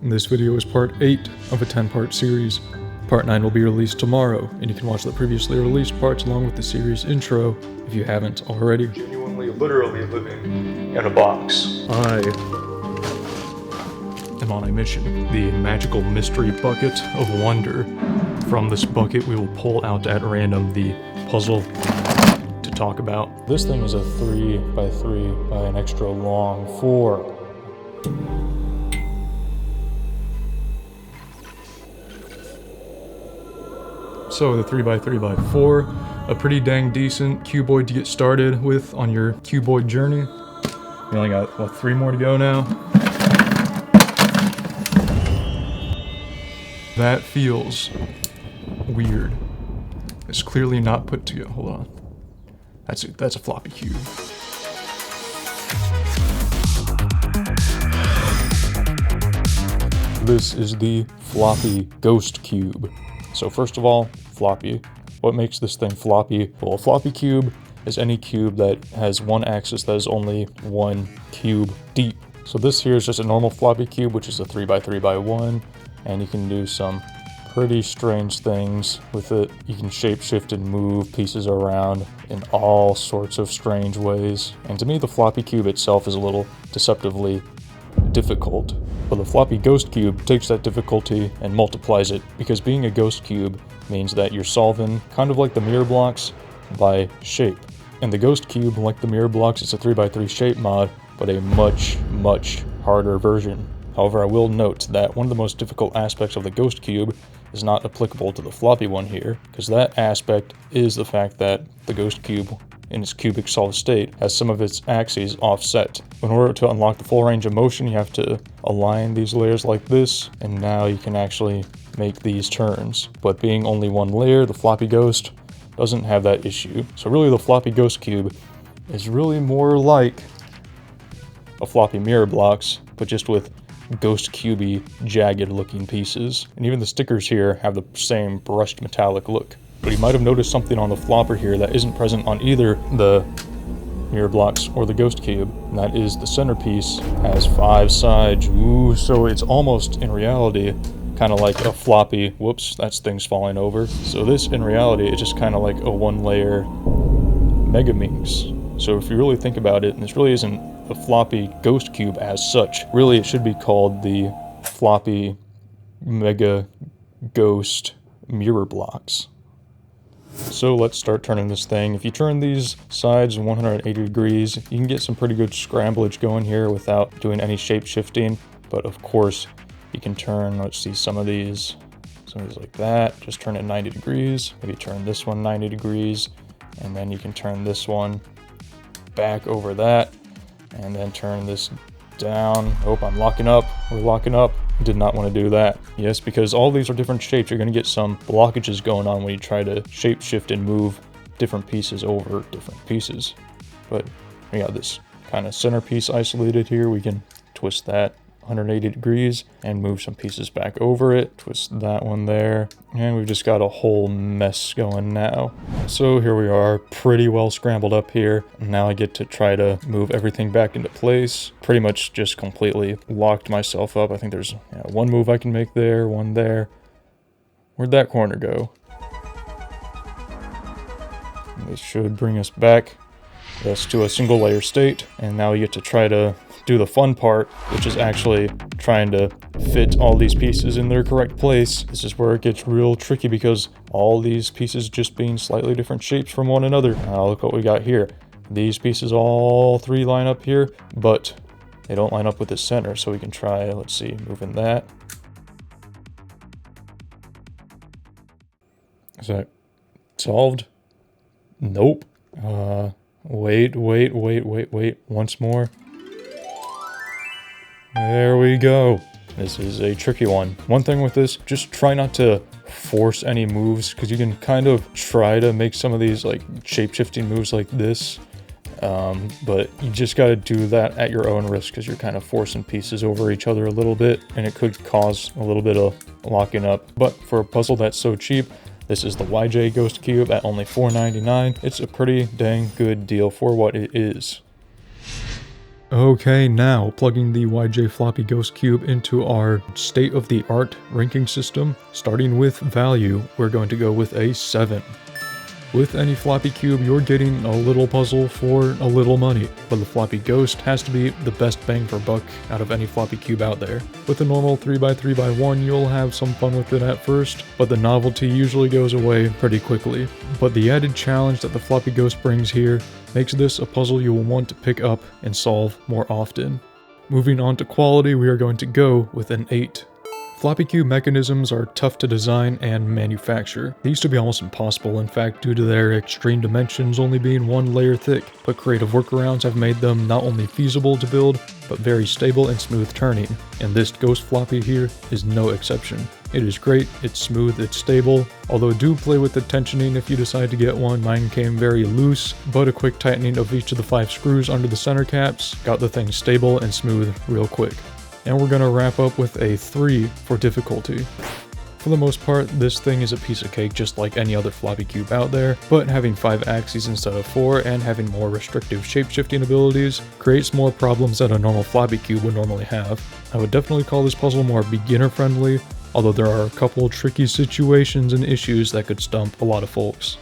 This video is part 8 of a 10-part series. Part 9 will be released tomorrow, and you can watch the previously released parts along with the series intro if you haven't already. Genuinely, literally living in a box. I am on a mission. The magical mystery bucket of wonder. From this bucket, we will pull out at random the puzzle to talk about. This thing is a 3x3 by an extra long 4. So the 3x3x4, a pretty dang decent cuboid to get started with on your cuboid journey. We only got, what, 3 more to go now? That feels weird. It's clearly not put together. Hold on. That's a floppy cube. This is the Floppy Ghost Cube. So first of all, floppy. What makes this thing floppy? Well, a floppy cube is any cube that has one axis that is only one cube deep. So this here is just a normal floppy cube, which is a 3x3x1, and you can do some pretty strange things with it. You can shapeshift and move pieces around in all sorts of strange ways. And to me, the floppy cube itself is a little deceptively difficult. But the Floppy Ghost Cube takes that difficulty and multiplies it, because being a ghost cube means that you're solving kind of like the mirror blocks by shape. And the Ghost Cube, like the mirror blocks, it's a 3x3 shape mod, but a much, much harder version. However, I will note that one of the most difficult aspects of the Ghost Cube is not applicable to the floppy one here, because that aspect is the fact that the Ghost Cube in its cubic solid state has some of its axes offset. In order to unlock the full range of motion, you have to align these layers like this, and now you can actually make these turns. But being only one layer, the Floppy Ghost doesn't have that issue. So really the Floppy Ghost Cube is really more like a floppy mirror blocks, but just with ghost cubey, jagged looking pieces. And even the stickers here have the same brushed metallic look. But you might have noticed something on the flopper here that isn't present on either the mirror blocks or the ghost cube, and that is the centerpiece has 5 sides. Ooh, so it's almost in reality kind of like a floppy, whoops, that's things falling over. So this in reality is just kind of like a 1-layer Mega Minx. So if you really think about it, and this really isn't a floppy ghost cube as such, really it should be called the floppy mega ghost mirror blocks. So let's start turning this thing. If you turn these sides 180 degrees, you can get some pretty good scramblage going here without doing any shape shifting. But of course, you can turn, let's see, some of these like that. Just turn it 90 degrees. Maybe turn this one 90 degrees. And then you can turn this one back over that. And then turn this down. Oh, I'm locking up. We're locking up. Did not want to do that. Yes, because all these are different shapes. You're going to get some blockages going on when you try to shape shift and move different pieces over different pieces. But we got this kind of centerpiece isolated here. We can twist that 180 degrees and move some pieces back over it. Twist that one there. And we've just got a whole mess going now. So here we are, pretty well scrambled up here. Now I get to try to move everything back into place. Pretty much just completely locked myself up. I think there's one move I can make there, one there. Where'd that corner go? This should bring us back, yes, to a single layer state. And now we get to try to do the fun part, which is actually trying to fit all these pieces in their correct place. This is where it gets real tricky, because all these pieces just being slightly different shapes from one another. Now look what we got here. These pieces all 3 line up here, but they don't line up with the center. So we can try, let's see, moving that. Is that solved? Nope. Wait. Once more. There we go. This is a tricky one. One thing with this, just try not to force any moves, because you can kind of try to make some of these like shape-shifting moves like this, but you just got to do that at your own risk, because you're kind of forcing pieces over each other a little bit, and it could cause a little bit of locking up. But for a puzzle that's so cheap, this is the YJ Ghost Cube at only $4.99. It's a pretty dang good deal for what it is. Okay, now plugging the YJ Floppy Ghost Cube into our state-of-the-art ranking system. Starting with value, we're going to go with a 7. With any floppy cube, you're getting a little puzzle for a little money, but the Floppy Ghost has to be the best bang for buck out of any floppy cube out there. With a normal 3x3x1, you'll have some fun with it at first, but the novelty usually goes away pretty quickly. But the added challenge that the Floppy Ghost brings here makes this a puzzle you will want to pick up and solve more often. Moving on to quality, we are going to go with an 8. Floppy cube mechanisms are tough to design and manufacture. They used to be almost impossible, in fact, due to their extreme dimensions only being 1 layer thick, but creative workarounds have made them not only feasible to build, but very stable and smooth turning, and this Ghost Floppy here is no exception. It is great, it's smooth, it's stable, although do play with the tensioning if you decide to get one. Mine came very loose, but a quick tightening of each of the 5 screws under the center caps got the thing stable and smooth real quick. And we're gonna wrap up with a 3 for difficulty. For the most part, this thing is a piece of cake just like any other floppy cube out there, but having 5 axes instead of 4 and having more restrictive shape-shifting abilities creates more problems that a normal floppy cube would normally have. I would definitely call this puzzle more beginner-friendly, although there are a couple tricky situations and issues that could stump a lot of folks.